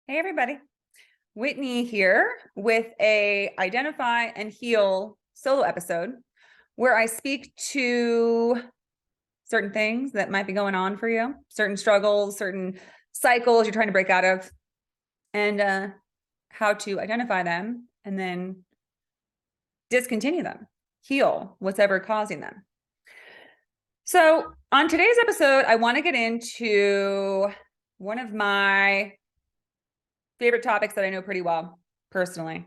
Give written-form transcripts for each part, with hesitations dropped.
Hey everybody, Whitney here with a Identify and Heal solo episode where I speak to certain things that might be going on for you, certain struggles, certain cycles you're trying to break out of, and how to identify them and then discontinue them, heal what's ever causing them. So on today's episode, I want to get into one of my favorite topics that I know pretty well personally.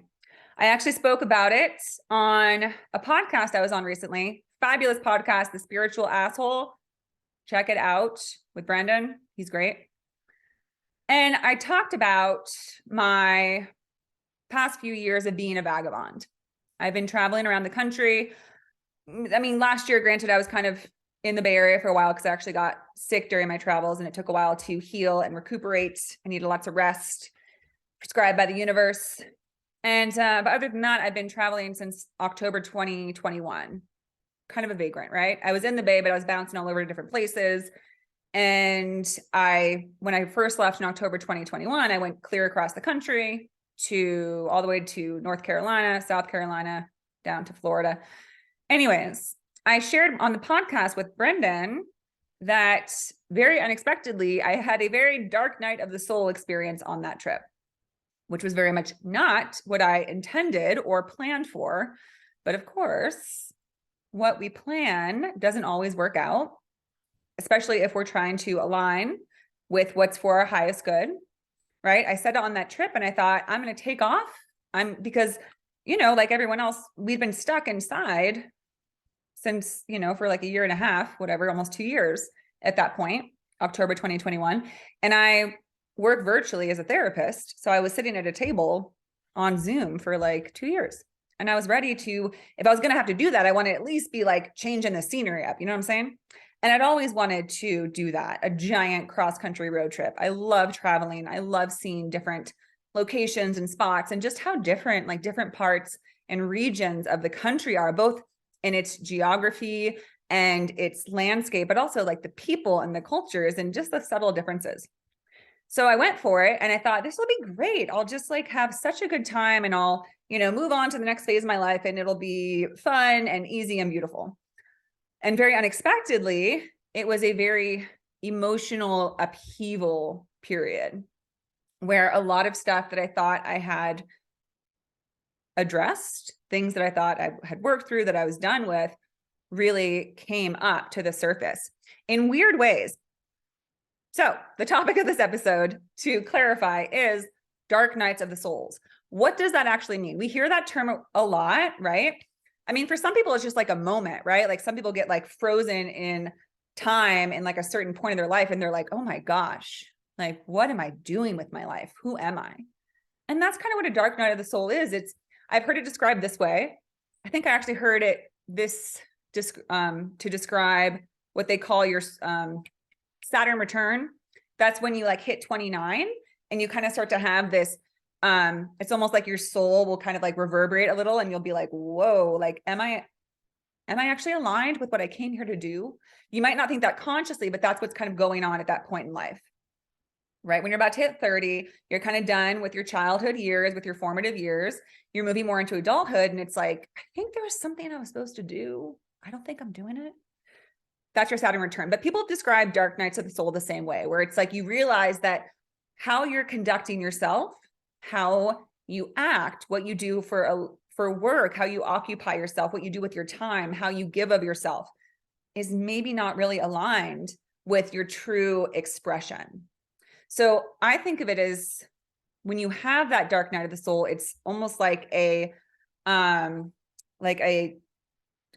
I actually spoke about it on a podcast I was on recently. Fabulous podcast, The Spiritual Asshole. Check it out with Brendan. He's great. And I talked about my past few years of being a vagabond. I've been traveling around the country. I mean, last year, granted, I was kind of in the Bay Area for a while because I actually got sick during my travels and it took a while to heal and recuperate. I needed lots of rest prescribed by the universe. And but other than that, I've been traveling since October 2021. Kind of a vagrant, right? I was in the Bay, but I was bouncing all over to different places. And when I first left in October 2021, I went clear across the country to all the way to North Carolina, South Carolina, down to Florida. Anyways, I shared on the podcast with Brendan that very unexpectedly, I had a very dark night of the soul experience on that trip, which was very much not what I intended or planned for. But of course, what we plan doesn't always work out, especially if we're trying to align with what's for our highest good, right? I said on that trip and I thought, I'm going to take off. Because, like everyone else, we've been stuck inside since, for like a year and a half, whatever, almost 2 years at that point, October 2021. And I work virtually as a therapist. So I was sitting at a table on Zoom for like 2 years. And I was ready to, if I was going to have to do that, I want to at least be like changing the scenery up. You know what I'm saying? And I'd always wanted to do that, a giant cross-country road trip. I love traveling. I love seeing different locations and spots and just how different, like different parts and regions of the country are, both in its geography and its landscape, but also like the people and the cultures and just the subtle differences. So I went for it and I thought, this will be great. I'll just like have such a good time and I'll, move on to the next phase of my life and it'll be fun and easy and beautiful. And very unexpectedly, it was a very emotional upheaval period where a lot of stuff that I thought I had addressed, things that I thought I had worked through, that I was done with, really came up to the surface in weird ways. So the topic of this episode, to clarify, is dark nights of the souls. What does that actually mean? We hear that term a lot, right? I mean, for some people, it's just like a moment, right? Like some people get like frozen in time in like a certain point of their life. And they're like, oh my gosh, like, what am I doing with my life? Who am I? And that's kind of what a dark night of the soul is. I've heard it described this way. I think I actually heard it to describe what they call your Saturn return. That's when you like hit 29 and you kind of start to have this, it's almost like your soul will kind of like reverberate a little and you'll be like, whoa, like, am I actually aligned with what I came here to do? You might not think that consciously, but that's what's kind of going on at that point in life, right? When you're about to hit 30, you're kind of done with your childhood years, with your formative years. You're moving more into adulthood. And it's like, I think there was something I was supposed to do. I don't think I'm doing it. That's your Saturn return. But people describe dark nights of the soul the same way, where it's like you realize that how you're conducting yourself, how you act, what you do for work, how you occupy yourself, what you do with your time, how you give of yourself is maybe not really aligned with your true expression. So I think of it as when you have that dark night of the soul, it's almost like a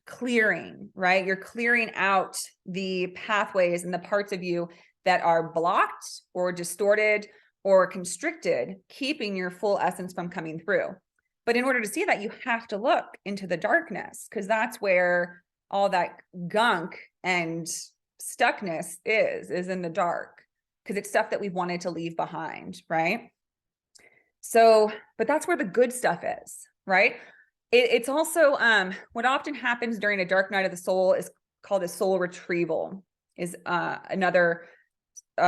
clearing, right? You're clearing out the pathways and the parts of you that are blocked or distorted or constricted, keeping your full essence from coming through. But in order to see that, you have to look into the darkness, because that's where all that gunk and stuckness is in the dark, because it's stuff that we wanted to leave behind, right? So, but that's where the good stuff is, right? It's also what often happens during a dark night of the soul is called a soul retrieval, is another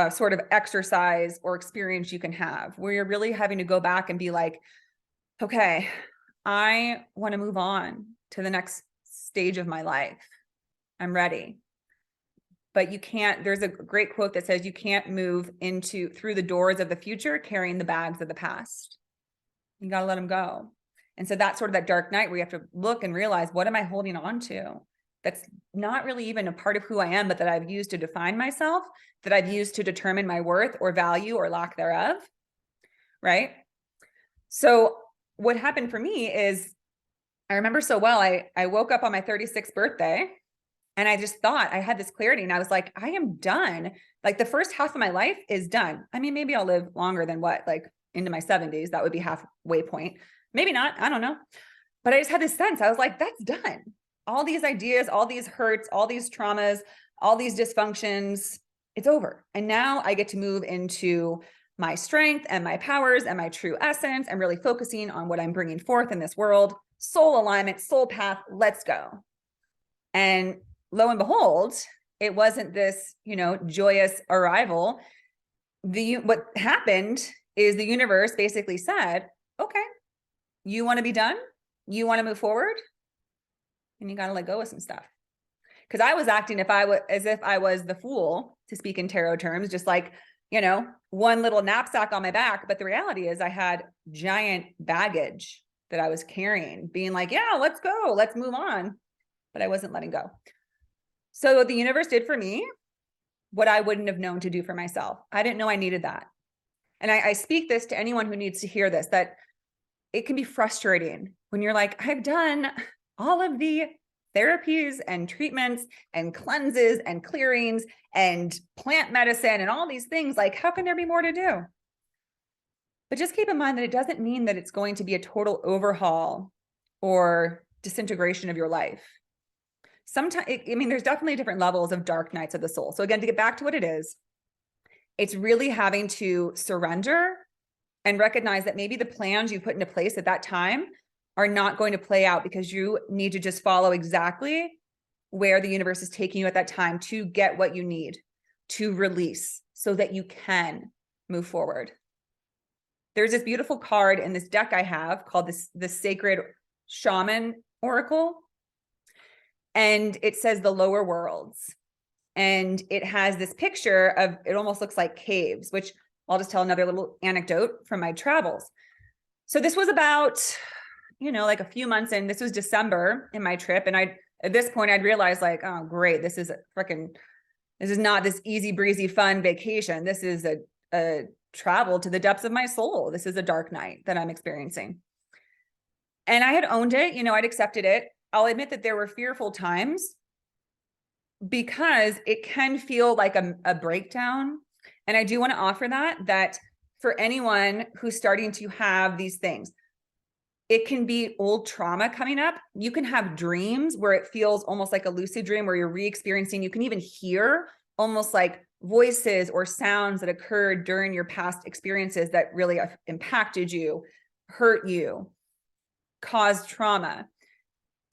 sort of exercise or experience you can have, where you're really having to go back and be like, okay, I want to move on to the next stage of my life. I'm ready. But you can't, there's a great quote that says you can't move through the doors of the future carrying the bags of the past. You got to let them go. And so that's sort of that dark night where you have to look and realize, what am I holding on to? That's not really even a part of who I am, but that I've used to define myself, that I've used to determine my worth or value or lack thereof. Right? So what happened for me is, I remember so well, I woke up on my 36th birthday and I just thought, I had this clarity and I was like, I am done. Like the first half of my life is done. I mean, maybe I'll live longer than what, like into my 70s. That would be halfway point. Maybe not. I don't know. But I just had this sense. I was like, that's done. All these ideas, all these hurts, all these traumas, all these dysfunctions, it's over. And now I get to move into my strength and my powers and my true essence and really focusing on what I'm bringing forth in this world. Soul alignment, soul path, let's go. And lo and behold, it wasn't this, joyous arrival. What happened is the universe basically said, okay, you want to be done? You want to move forward? And you got to let go of some stuff. Because I was acting as if I was the fool, to speak in tarot terms, just like, one little knapsack on my back. But the reality is I had giant baggage that I was carrying, being like, yeah, let's go, let's move on. But I wasn't letting go. So what the universe did for me, what I wouldn't have known to do for myself. I didn't know I needed that. And I speak this to anyone who needs to hear this, that it can be frustrating when you're like, I've done all of the therapies and treatments and cleanses and clearings and plant medicine and all these things. Like, how can there be more to do? But just keep in mind that it doesn't mean that it's going to be a total overhaul or disintegration of your life. Sometimes, there's definitely different levels of dark nights of the soul. So again, to get back to what it is, it's really having to surrender and recognize that maybe the plans you put into place at that time are not going to play out, because you need to just follow exactly where the universe is taking you at that time to get what you need to release so that you can move forward. There's this beautiful card in this deck I have called the Sacred Shaman Oracle. And it says the lower worlds. And it has this picture of, it almost looks like caves, which I'll just tell another little anecdote from my travels. So this was about, like a few months in. This was December in my trip. And at this point, I'd realized like, oh, great. This is not this easy breezy fun vacation. This is a travel to the depths of my soul. This is a dark night that I'm experiencing. And I had owned it, I'd accepted it. I'll admit that there were fearful times because it can feel like a breakdown. And I do want to offer that for anyone who's starting to have these things, it can be old trauma coming up. You can have dreams where it feels almost like a lucid dream where you're re-experiencing. You can even hear almost like voices or sounds that occurred during your past experiences that really impacted you, hurt you, caused trauma.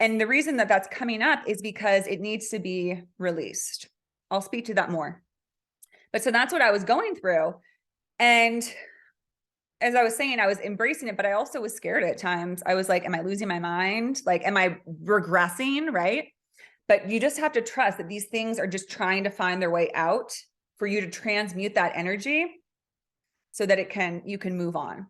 And the reason that that's coming up is because it needs to be released. I'll speak to that more. But so that's what I was going through. And as I was saying, I was embracing it, but I also was scared at times. I was like, am I losing my mind? Like, am I regressing? Right. But you just have to trust that these things are just trying to find their way out for you to transmute that energy so that you can move on.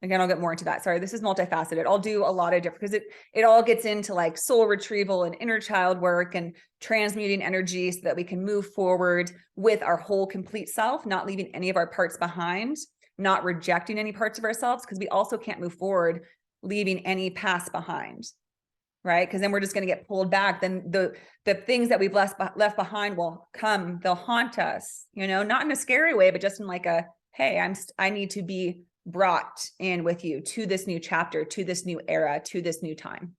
Again, I'll get more into that. Sorry, this is multifaceted. I'll do a lot of different, because it all gets into like soul retrieval and inner child work and transmuting energy so that we can move forward with our whole complete self, not leaving any of our parts behind, not rejecting any parts of ourselves, because we also can't move forward leaving any past behind, right? Because then we're just going to get pulled back. Then the things that we've left behind will come, they'll haunt us, not in a scary way, but just in like hey, I need to be brought in with you to this new chapter, to this new era, to this new time.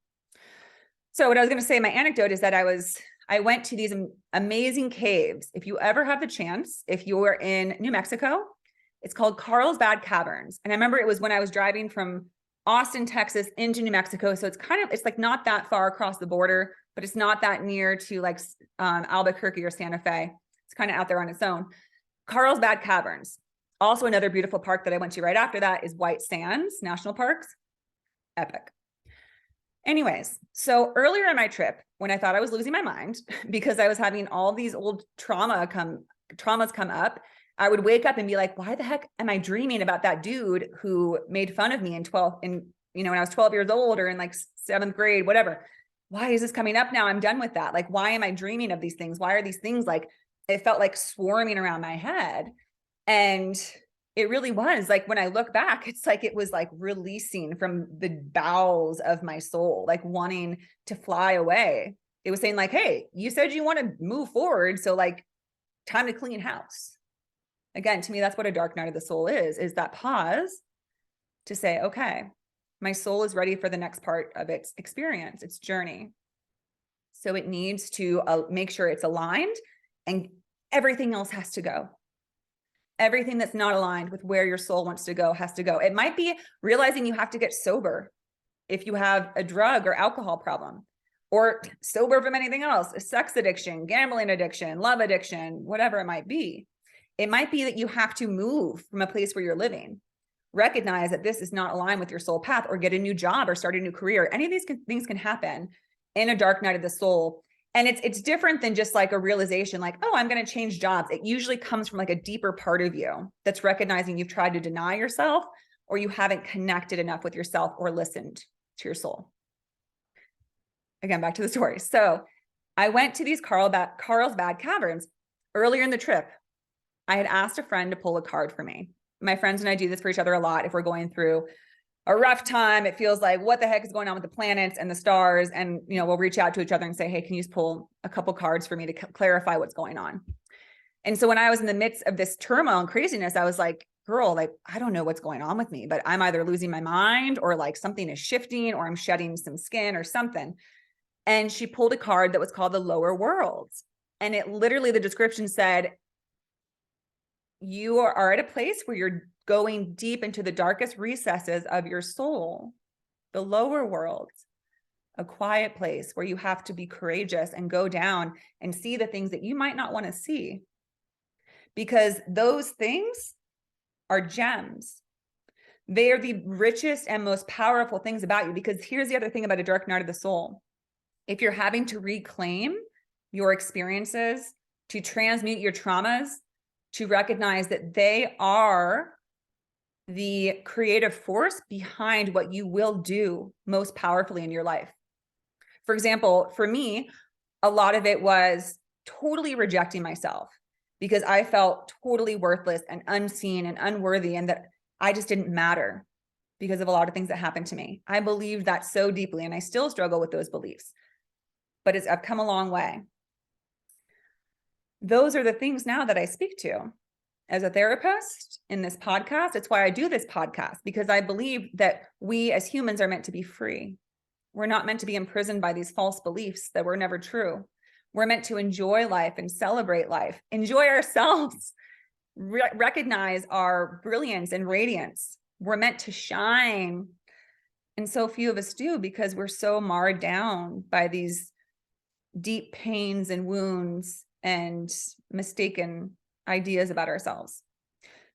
So what I was going to say, my anecdote is that I went to these amazing caves. If you ever have the chance, if you're in New Mexico, it's called Carlsbad Caverns. And I remember it was when I was driving from Austin, Texas into New Mexico. So it's like not that far across the border, but it's not that near to like Albuquerque or Santa Fe. It's kind of out there on its own. Carlsbad Caverns. Also another beautiful park that I went to right after that is White Sands National Parks. Epic. Anyways, so earlier in my trip, when I thought I was losing my mind because I was having all these old traumas come up, I would wake up and be like, why the heck am I dreaming about that dude who made fun of me when I was 12 years old or in like 7th grade, whatever. Why is this coming up now? I'm done with that. Like, why am I dreaming of these things? Why are these things like, it felt like swarming around my head. And it really was like, when I look back, it's like, it was like releasing from the bowels of my soul, like wanting to fly away. It was saying like, hey, you said you want to move forward. So like, time to clean house. Again, to me, that's what a dark night of the soul is that pause to say, okay, my soul is ready for the next part of its experience, its journey. So it needs to make sure it's aligned, and everything else has to go. Everything that's not aligned with where your soul wants to go has to go. It might be realizing you have to get sober if you have a drug or alcohol problem, or sober from anything else, a sex addiction, gambling addiction, love addiction, whatever it might be. It might be that you have to move from a place where you're living. Recognize that this is not aligned with your soul path, or get a new job or start a new career. Any of these things can happen in a dark night of the soul. And it's different than just like a realization like, oh, I'm going to change jobs. It usually comes from like a deeper part of you that's recognizing you've tried to deny yourself, or you haven't connected enough with yourself or listened to your soul. Again, back to the story. So I went to these Carlsbad Caverns earlier in the trip. I had asked a friend to pull a card for me. My friends and I do this for each other a lot. If we're going through a rough time, it feels like, what the heck is going on with the planets and the stars? And, we'll reach out to each other and say, hey, can you just pull a couple cards for me to clarify what's going on? And so when I was in the midst of this turmoil and craziness, I was like, girl, like, I don't know what's going on with me, but I'm either losing my mind, or like something is shifting, or I'm shedding some skin or something. And she pulled a card that was called the Lower Worlds. And it literally, the description said, you are at a place where you're going deep into the darkest recesses of your soul, the lower worlds, a quiet place where you have to be courageous and go down and see the things that you might not want to see, because those things are gems. They are the richest and most powerful things about you. Because here's the other thing about a dark night of the soul. If you're having to reclaim your experiences, to transmute your traumas, to recognize that they are the creative force behind what you will do most powerfully in your life. For example, for me, a lot of it was totally rejecting myself, because I felt totally worthless and unseen and unworthy, and that I just didn't matter because of a lot of things that happened to me. I believed that so deeply, and I still struggle with those beliefs, but I've come a long way. Those are the things now that I speak to as a therapist in this podcast. It's why I do this podcast, because I believe that we as humans are meant to be free. We're not meant to be imprisoned by these false beliefs that were never true. We're meant to enjoy life and celebrate life, enjoy ourselves, recognize our brilliance and radiance. We're meant to shine. And so few of us do, because we're so marred down by these deep pains and wounds and mistaken ideas about ourselves.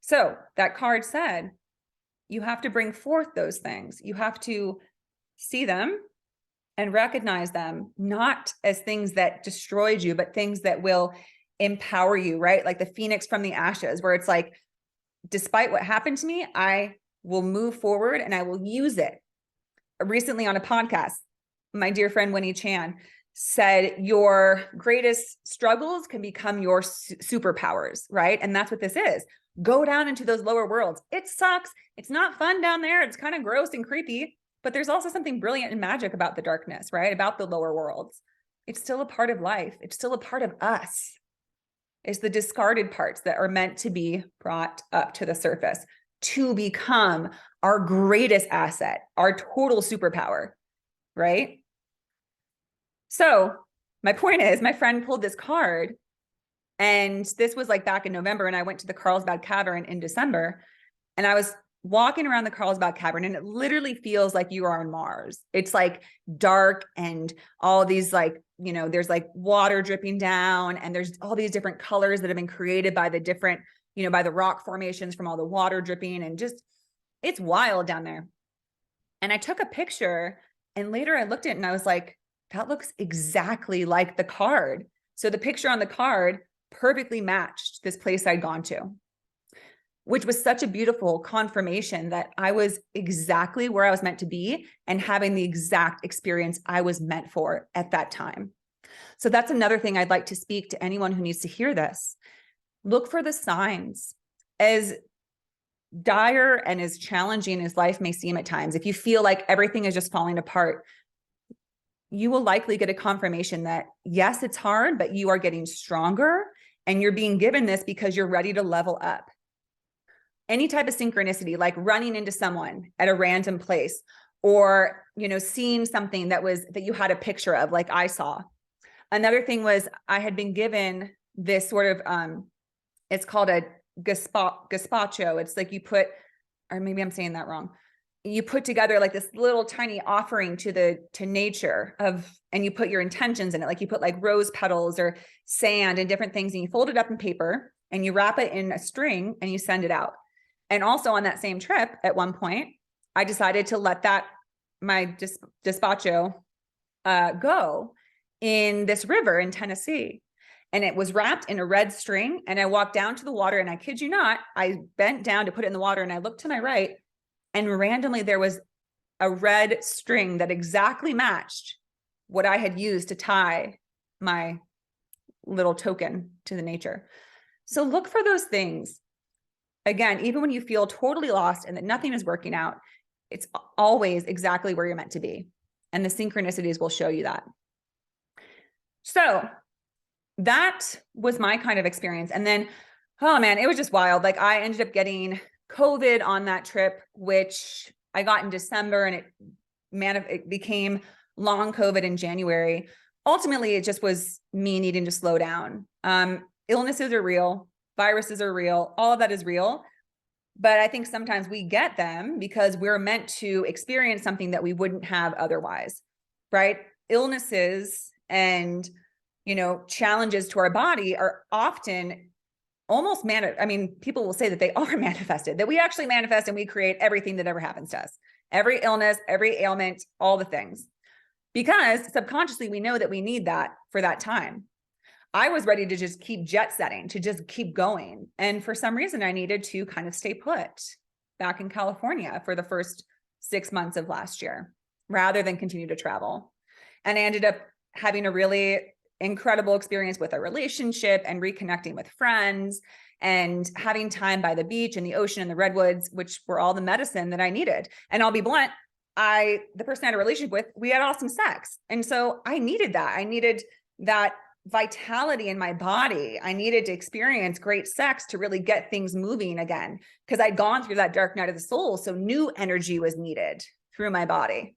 So that card said, you have to bring forth those things. You have to see them and recognize them, not as things that destroyed you, but things that will empower you, right? Like the phoenix from the ashes, where it's like, despite what happened to me, I will move forward and I will use it. Recently on a podcast, my dear friend Winnie Chan said, your greatest struggles can become your superpowers, right? And that's what this is. Go down into those lower worlds. It sucks. It's not fun down there. It's kind of gross and creepy, but there's also something brilliant and magic about the darkness, right? About the lower worlds. It's still a part of life. It's still a part of us. It's the discarded parts that are meant to be brought up to the surface to become our greatest asset, our total superpower, right? So my point is, my friend pulled this card, and this was like back in November, and I went to the Carlsbad Cavern in December, and I was walking around the Carlsbad Cavern, and it literally feels like you are on Mars. It's like dark, and all these like, there's like water dripping down, and there's all these different colors that have been created by the different by the rock formations from all the water dripping, and just, it's wild down there. And I took a picture, and later I looked at it and I was like, that looks exactly like the card. So the picture on the card perfectly matched this place I'd gone to, which was such a beautiful confirmation that I was exactly where I was meant to be and having the exact experience I was meant for at that time. So that's another thing I'd like to speak to anyone who needs to hear this. Look for the signs. As dire and as challenging as life may seem at times, if you feel like everything is just falling apart, you will likely get a confirmation that, yes, it's hard, but you are getting stronger, and you're being given this because you're ready to level up. Any type of synchronicity, like running into someone at a random place, or, seeing something that you had a picture of, like I saw. Another thing was, I had been given this sort of, it's called a gazpacho. It's like you put, or maybe I'm saying that wrong. You put together like this little tiny offering to nature and you put your intentions in it. Like you put like rose petals or sand and different things, and you fold it up in paper and you wrap it in a string and you send it out. And also on that same trip, at one point, I decided to let my gazpacho go in this river in Tennessee. And it was wrapped in a red string. And I walked down to the water, and I kid you not, I bent down to put it in the water, and I looked to my right, and randomly there was a red string that exactly matched what I had used to tie my little token to the nature. So look for those things. Again, even when you feel totally lost and that nothing is working out, it's always exactly where you're meant to be. And the synchronicities will show you that. So that was my kind of experience. And then, oh man, it was just wild. Like I ended up getting COVID on that trip, which I got in December, and it became long COVID in January. Ultimately, it just was me needing to slow down. Illnesses are real. Viruses are real. All of that is real. But I think sometimes we get them because we're meant to experience something that we wouldn't have otherwise, right? Illnesses and, challenges to our body are often almost people will say that they are manifested, that we actually manifest and we create everything that ever happens to us, every illness, every ailment, all the things, because subconsciously we know that we need that for that time. I was ready to just keep jet setting, to just keep going. And for some reason, I needed to kind of stay put back in California for the first 6 months of last year, rather than continue to travel. And I ended up having a really incredible experience with a relationship and reconnecting with friends and having time by the beach and the ocean and the redwoods, which were all the medicine that I needed. And I'll be blunt, the person I had a relationship with, we had awesome sex. And so I needed that. I needed that vitality in my body. I needed to experience great sex to really get things moving again, because I'd gone through that dark night of the soul. So new energy was needed through my body.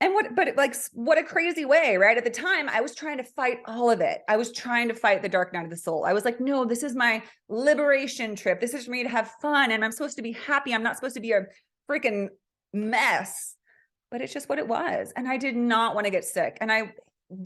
And what a crazy way, right? At the time, I was trying to fight all of it. I was trying to fight the dark night of the soul. I was like, no, this is my liberation trip. This is for me to have fun. And I'm supposed to be happy. I'm not supposed to be a freaking mess. But it's just what it was. And I did not want to get sick. And I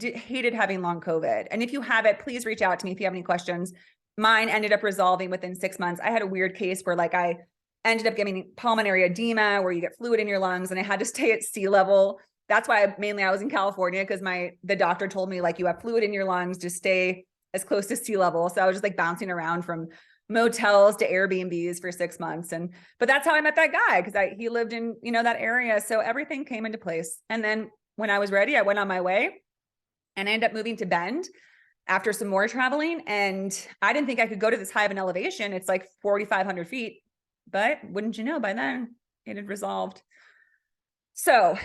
hated having long COVID. And if you have it, please reach out to me if you have any questions. Mine ended up resolving within 6 months. I had a weird case where I ended up getting pulmonary edema, where you get fluid in your lungs, and I had to stay at sea level. That's why I was in California, because the doctor told me you have fluid in your lungs, just stay as close to sea level. So I was just bouncing around from motels to Airbnbs for 6 months. But that's how I met that guy, because he lived in, that area. So everything came into place. And then when I was ready, I went on my way. And I ended up moving to Bend after some more traveling. And I didn't think I could go to this high of an elevation. It's 4,500 feet, but wouldn't you know, by then it had resolved. So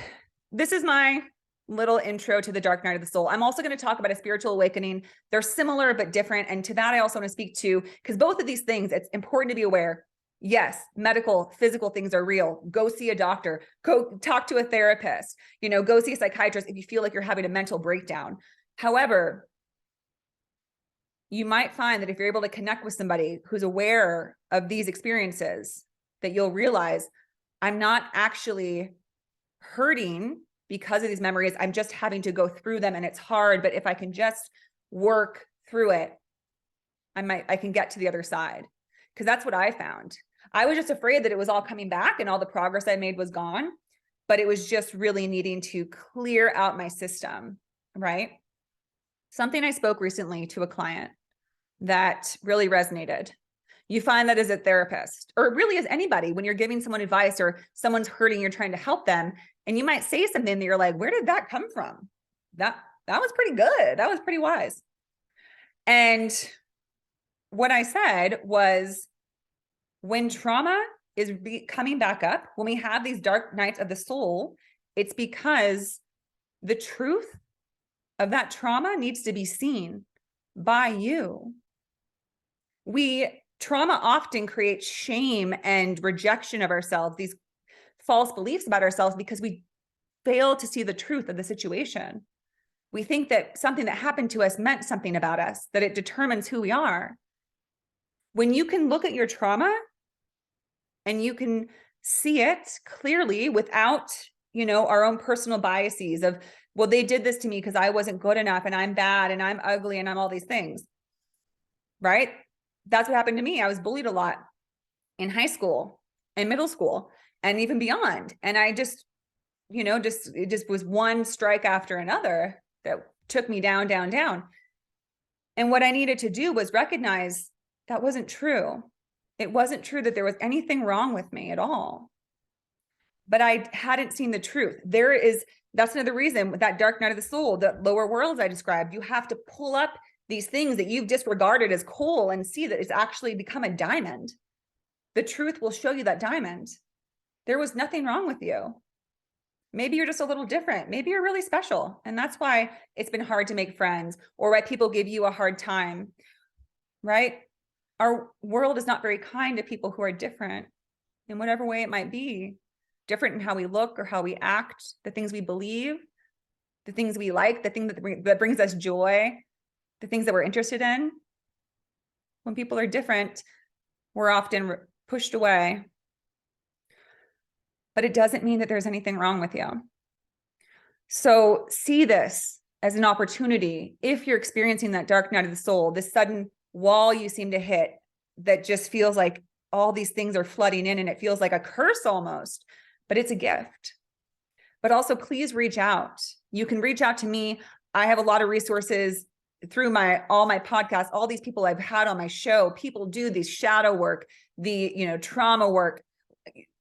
this is my little intro to the dark night of the soul. I'm also going to talk about a spiritual awakening. They're similar, but different. And to that, I also want to speak to, because both of these things, it's important to be aware. Yes, medical, physical things are real. Go see a doctor, go talk to a therapist, go see a psychiatrist if you feel like you're having a mental breakdown. However, you might find that if you're able to connect with somebody who's aware of these experiences, that you'll realize, I'm not actually hurting because of these memories. I'm just having to go through them, and it's hard. But if I can just work through it, I can get to the other side. Because that's what I found. I was just afraid that it was all coming back and all the progress I made was gone, but it was just really needing to clear out my system, right? Something I spoke recently to a client that really resonated. You find that as a therapist, or really as anybody, when you're giving someone advice or someone's hurting, you're trying to help them, and you might say something that you're like, where did that come from? That was pretty good. That was pretty wise. And what I said was, when trauma is coming back up, when we have these dark nights of the soul, it's because the truth of that trauma needs to be seen by you. Trauma often creates shame and rejection of ourselves, these false beliefs about ourselves, because we fail to see the truth of the situation. We think that something that happened to us meant something about us, that it determines who we are. When you can look at your trauma and you can see it clearly without, our own personal biases of, well, they did this to me because I wasn't good enough and I'm bad and I'm ugly and I'm all these things, right? That's what happened to me. I was bullied a lot in high school and middle school and even beyond. And I just, it just was one strike after another that took me down, down, down. And what I needed to do was recognize that wasn't true. It wasn't true that there was anything wrong with me at all. But I hadn't seen the truth. That's another reason with that dark night of the soul, the lower worlds I described, you have to pull up these things that you've disregarded as coal and see that it's actually become a diamond. The truth will show you that diamond. There was nothing wrong with you. Maybe you're just a little different. Maybe you're really special. And that's why it's been hard to make friends, or why people give you a hard time, right? Our world is not very kind to people who are different in whatever way it might be. Different in how we look or how we act, the things we believe, the things we like, the thing that brings us joy, the things that we're interested in. When people are different, we're often pushed away. But it doesn't mean that there's anything wrong with you. So see this as an opportunity. If you're experiencing that dark night of the soul, this sudden wall you seem to hit that just feels like all these things are flooding in and it feels like a curse almost, but it's a gift. But also, please reach out. You can reach out to me. I have a lot of resources through all my podcasts, all these people I've had on my show. People do these shadow work, the trauma work,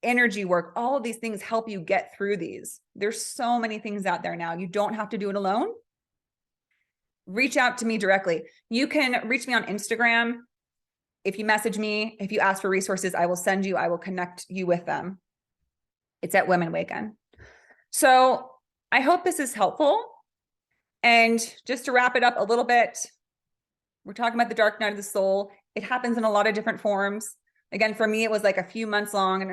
energy work. All of these things help you get through these. There's so many things out there now. You don't have to do it alone. Reach out to me directly. You can reach me on Instagram. If you message me, if you ask for resources, I will connect you with them. It's at Women Awaken. So I hope this is helpful. And just to wrap it up a little bit, we're talking about the dark night of the soul. It happens in a lot of different forms. Again, for me, it was like a few months long and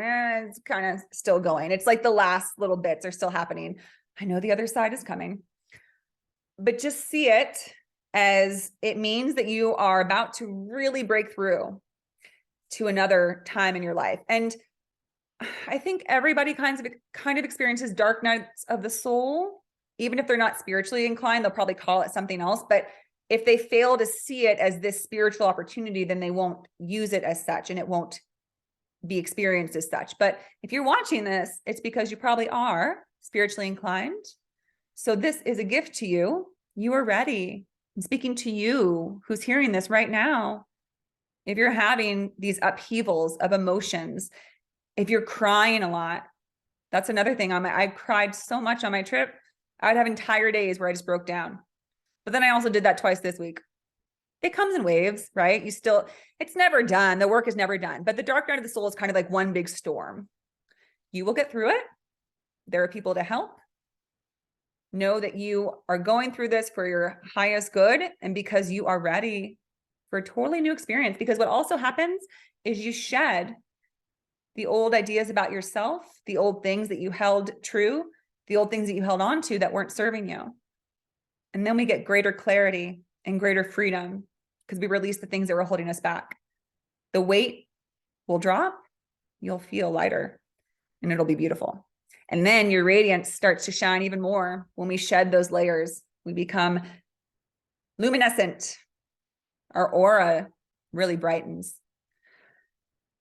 it's kind of still going. It's like the last little bits are still happening. I know the other side is coming, but just see it as it means that you are about to really break through to another time in your life. And I think everybody kind of experiences dark nights of the soul. Even if they're not spiritually inclined, they'll probably call it something else. But if they fail to see it as this spiritual opportunity, then they won't use it as such and it won't be experienced as such. But if you're watching this, it's because you probably are spiritually inclined. So this is a gift to you. You are ready. I'm speaking to you who's hearing this right now. If you're having these upheavals of emotions, if you're crying a lot, that's another thing. I cried so much on my trip. I'd have entire days where I just broke down. But then I also did that twice this week. It comes in waves, right? It's never done. The work is never done. But the dark night of the soul is kind of like one big storm. You will get through it. There are people to help. Know that you are going through this for your highest good and because you are ready for a totally new experience. Because what also happens is you shed the old ideas about yourself, the old things that you held true, the old things that you held on to that weren't serving you. And then we get greater clarity and greater freedom because we release the things that were holding us back. The weight will drop, you'll feel lighter, and it'll be beautiful. And then your radiance starts to shine even more when we shed those layers. We become luminescent. Our aura really brightens.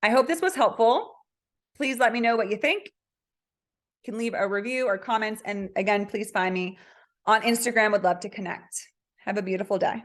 I hope this was helpful. Please let me know what you think. You can leave a review or comments. And again, please find me on Instagram. Would love to connect. Have a beautiful day.